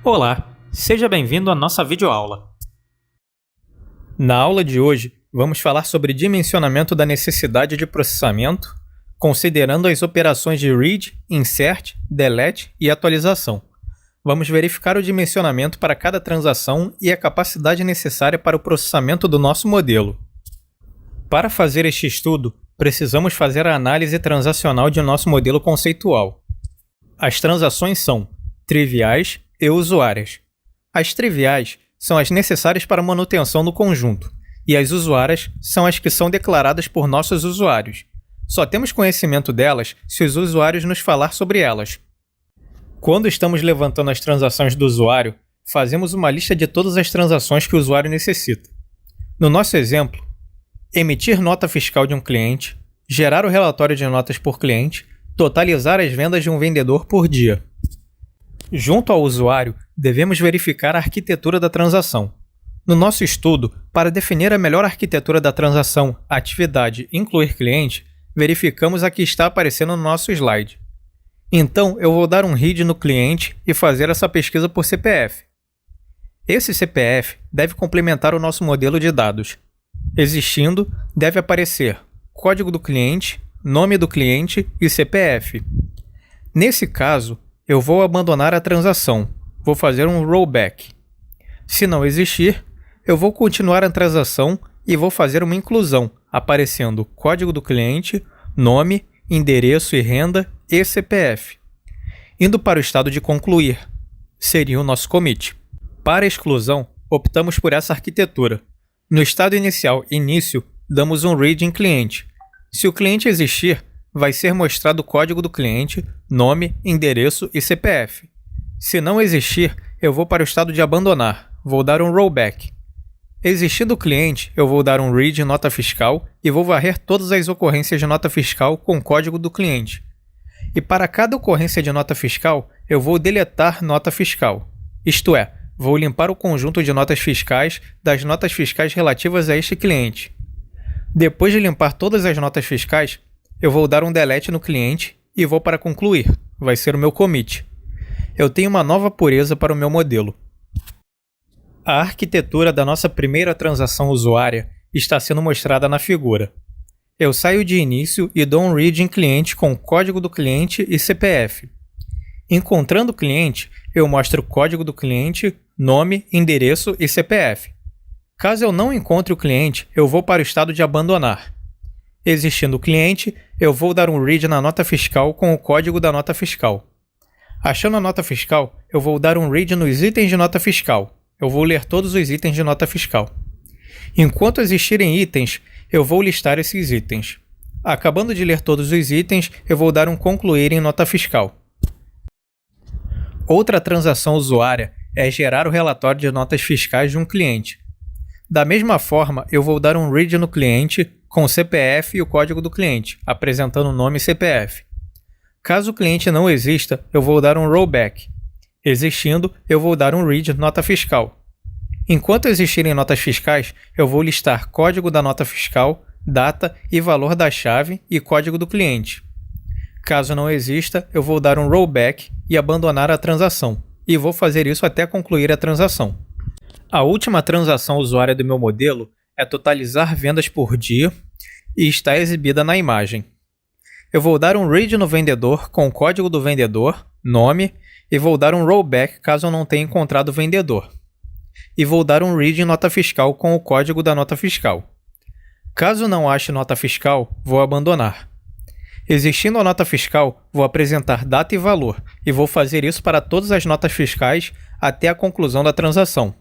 Olá, seja bem-vindo à nossa videoaula. Na aula de hoje, vamos falar sobre dimensionamento da necessidade de processamento, considerando as operações de read, insert, delete e atualização. Vamos verificar o dimensionamento para cada transação e a capacidade necessária para o processamento do nosso modelo. Para fazer este estudo, precisamos fazer a análise transacional de nosso modelo conceitual. As transações são triviais e usuárias. As triviais são as necessárias para a manutenção do conjunto, e as usuárias são as que são declaradas por nossos usuários. Só temos conhecimento delas se os usuários nos falar sobre elas. Quando estamos levantando as transações do usuário, fazemos uma lista de todas as transações que o usuário necessita. No nosso exemplo, emitir nota fiscal de um cliente, gerar o relatório de notas por cliente, totalizar as vendas de um vendedor por dia. Junto ao usuário, devemos verificar a arquitetura da transação. No nosso estudo, para definir a melhor arquitetura da transação atividade incluir cliente, verificamos a que está aparecendo no nosso slide. Então, eu vou dar um read no cliente e fazer essa pesquisa por CPF. Esse CPF deve complementar o nosso modelo de dados. Existindo, deve aparecer código do cliente, nome do cliente e CPF. Nesse caso, eu vou abandonar a transação. Vou fazer um rollback. Se não existir, eu vou continuar a transação e vou fazer uma inclusão, aparecendo código do cliente, nome, endereço e renda e CPF. Indo para o estado de concluir, seria o nosso commit. Para a exclusão, optamos por essa arquitetura. No estado inicial, início, damos um read em cliente. Se o cliente existir, vai ser mostrado o código do cliente, nome, endereço e CPF. Se não existir, eu vou para o estado de abandonar. Vou dar um rollback. Existindo o cliente, eu vou dar um read nota fiscal e vou varrer todas as ocorrências de nota fiscal com o código do cliente. E para cada ocorrência de nota fiscal, eu vou deletar nota fiscal. Isto é, vou limpar o conjunto de notas fiscais das notas fiscais relativas a este cliente. Depois de limpar todas as notas fiscais, eu vou dar um delete no cliente e vou para concluir. Vai ser o meu commit. Eu tenho uma nova pureza para o meu modelo. A arquitetura da nossa primeira transação usuária está sendo mostrada na figura. Eu saio de início e dou um read em cliente com o código do cliente e CPF. Encontrando o cliente, eu mostro o código do cliente, nome, endereço e CPF. Caso eu não encontre o cliente, eu vou para o estado de abandonar. Existindo o cliente, eu vou dar um read na nota fiscal com o código da nota fiscal. Achando a nota fiscal, eu vou dar um read nos itens de nota fiscal. Eu vou ler todos os itens de nota fiscal. Enquanto existirem itens, eu vou listar esses itens. Acabando de ler todos os itens, eu vou dar um concluir em nota fiscal. Outra transação usuária é gerar o relatório de notas fiscais de um cliente. Da mesma forma, eu vou dar um read no cliente com o CPF e o código do cliente, apresentando o nome e CPF. Caso o cliente não exista, eu vou dar um rollback. Existindo, eu vou dar um read nota fiscal. Enquanto existirem notas fiscais, eu vou listar código da nota fiscal, data e valor da chave e código do cliente. Caso não exista, eu vou dar um rollback e abandonar a transação, e vou fazer isso até concluir a transação. A última transação usuária do meu modelo é totalizar vendas por dia e está exibida na imagem. Eu vou dar um read no vendedor com o código do vendedor, nome, e vou dar um rollback caso eu não tenha encontrado o vendedor. E vou dar um read em nota fiscal com o código da nota fiscal. Caso não ache nota fiscal, vou abandonar. Existindo a nota fiscal, vou apresentar data e valor, e vou fazer isso para todas as notas fiscais até a conclusão da transação.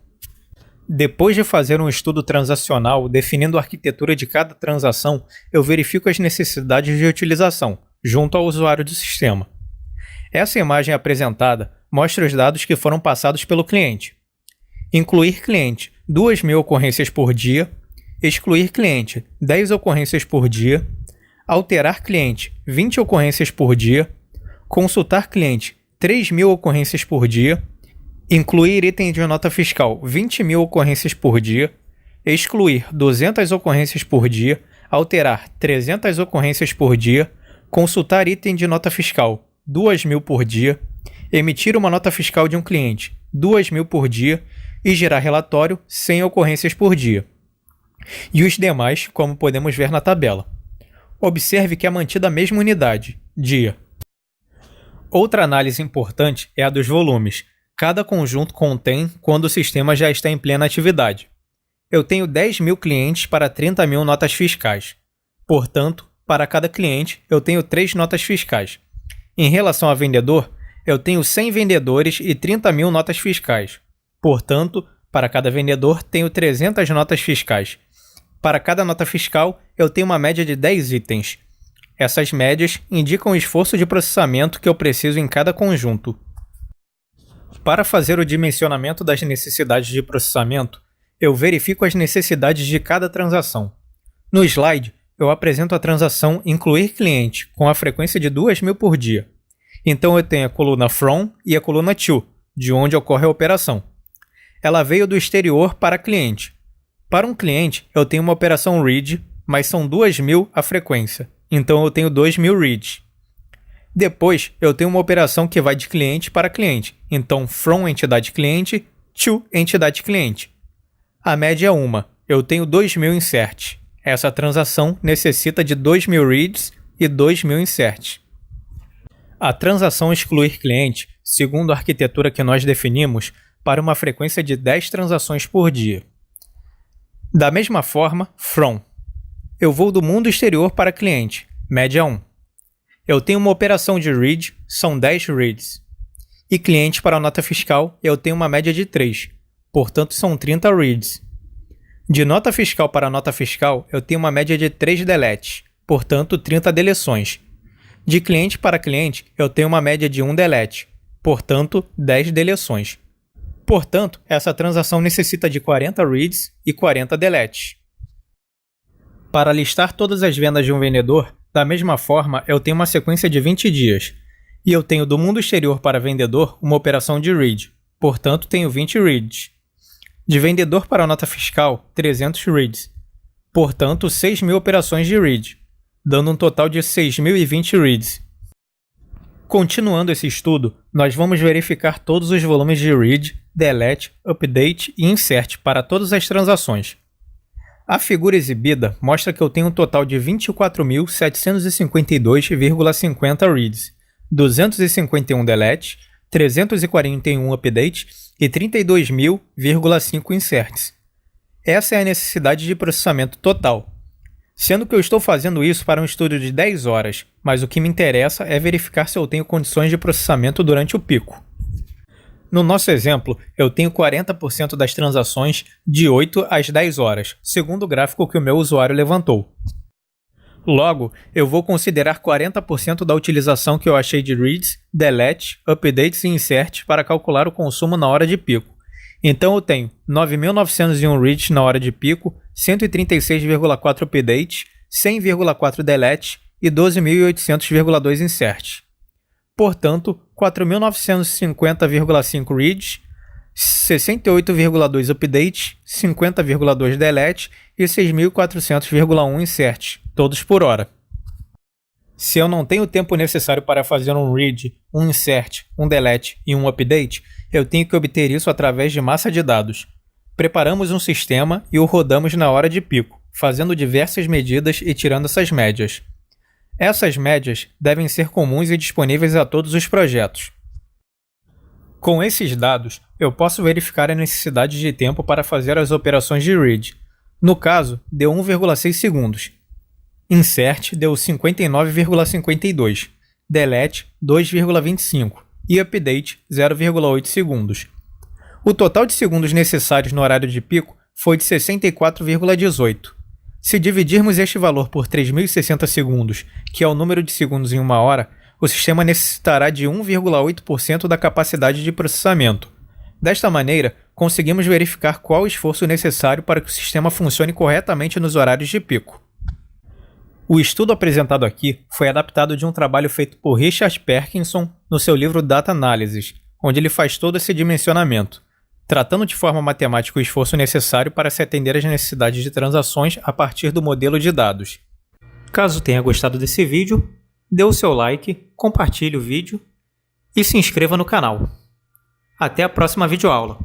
Depois de fazer um estudo transacional definindo a arquitetura de cada transação, eu verifico as necessidades de utilização, junto ao usuário do sistema. Essa imagem apresentada mostra os dados que foram passados pelo cliente. Incluir cliente, 2.000 ocorrências por dia. Excluir cliente, 10 ocorrências por dia. Alterar cliente, 20 ocorrências por dia. Consultar cliente, 3.000 ocorrências por dia. Incluir item de nota fiscal, 20.000 ocorrências por dia. Excluir 200 ocorrências por dia. Alterar 300 ocorrências por dia. consultar item de nota fiscal 2.000 por dia, emitir uma nota fiscal de um cliente 2.000 por dia e gerar relatório 100 ocorrências por dia. E os demais, como podemos ver na tabela. Observe que é mantida a mesma unidade, dia. Outra análise importante é a dos volumes. Cada conjunto contém quando o sistema já está em plena atividade. Eu tenho 10.000 clientes para 30.000 notas fiscais. Portanto, para cada cliente, eu tenho 3 notas fiscais. Em relação a vendedor, eu tenho 100 vendedores e 30.000 notas fiscais. Portanto, para cada vendedor, tenho 300 notas fiscais. Para cada nota fiscal, eu tenho uma média de 10 itens. Essas médias indicam o esforço de processamento que eu preciso em cada conjunto. Para fazer o dimensionamento das necessidades de processamento, eu verifico as necessidades de cada transação. No slide, eu apresento a transação incluir cliente com a frequência de 2.000 por dia. Então eu tenho a coluna from e a coluna to, de onde ocorre a operação. Ela veio do exterior para cliente. Para um cliente, eu tenho uma operação read, mas são 2.000 a frequência, então eu tenho 2.000 reads. Depois, eu tenho uma operação que vai de cliente para cliente, então from entidade cliente to entidade cliente. A média é uma, eu tenho 2.000 inserts. Essa transação necessita de 2.000 reads e 2.000 inserts. A transação excluir cliente, segundo a arquitetura que nós definimos, para uma frequência de 10 transações por dia. Da mesma forma, from. Eu vou do mundo exterior para cliente, média 1. Eu tenho uma operação de read, são 10 reads. E cliente para a nota fiscal, eu tenho uma média de 3, portanto são 30 reads. De nota fiscal para nota fiscal, eu tenho uma média de 3 deletes, portanto 30 deleções. De cliente para cliente, eu tenho uma média de 1 delete, portanto 10 deleções. Portanto, essa transação necessita de 40 reads e 40 deletes. Para listar todas as vendas de um vendedor, da mesma forma, eu tenho uma sequência de 20 dias. E eu tenho do mundo exterior para vendedor uma operação de read, portanto tenho 20 reads. De vendedor para nota fiscal, 300 reads, portanto 6.000 operações de read, dando um total de 6.020 reads. Continuando esse estudo, nós vamos verificar todos os volumes de read, delete, update e insert para todas as transações. A figura exibida mostra que eu tenho um total de 24.752,50 reads, 251 delete, 341 update e 32.000,5 inserts. Essa é a necessidade de processamento total. Sendo que eu estou fazendo isso para um estudo de 10 horas, mas o que me interessa é verificar se eu tenho condições de processamento durante o pico. No nosso exemplo, eu tenho 40% das transações de 8 às 10 horas, segundo o gráfico que o meu usuário levantou. Logo, eu vou considerar 40% da utilização que eu achei de reads, delete, updates e insert para calcular o consumo na hora de pico. Então eu tenho 9.901 reads na hora de pico, 136,4 updates, 100,4 delete e 12.800,2 insert. Portanto, 4.950,5 reads, 68,2 update, 50,2 delete e 6.400,1 insert, todos por hora. Se eu não tenho o tempo necessário para fazer um read, um insert, um delete e um update, eu tenho que obter isso através de massa de dados. Preparamos um sistema e o rodamos na hora de pico, fazendo diversas medidas e tirando essas médias. Essas médias devem ser comuns e disponíveis a todos os projetos. Com esses dados, eu posso verificar a necessidade de tempo para fazer as operações de read. No caso, deu 1,6 segundos. Insert deu 59,52, delete 2,25 e update 0,8 segundos. O total de segundos necessários no horário de pico foi de 64,18. Se dividirmos este valor por 3.060 segundos, que é o número de segundos em uma hora, o sistema necessitará de 1,8% da capacidade de processamento. Desta maneira, conseguimos verificar qual o esforço necessário para que o sistema funcione corretamente nos horários de pico. O estudo apresentado aqui foi adaptado de um trabalho feito por Richard Perkinson no seu livro Data Analysis, onde ele faz todo esse dimensionamento, tratando de forma matemática o esforço necessário para se atender às necessidades de transações a partir do modelo de dados. Caso tenha gostado desse vídeo, dê o seu like, compartilhe o vídeo e se inscreva no canal. Até a próxima videoaula!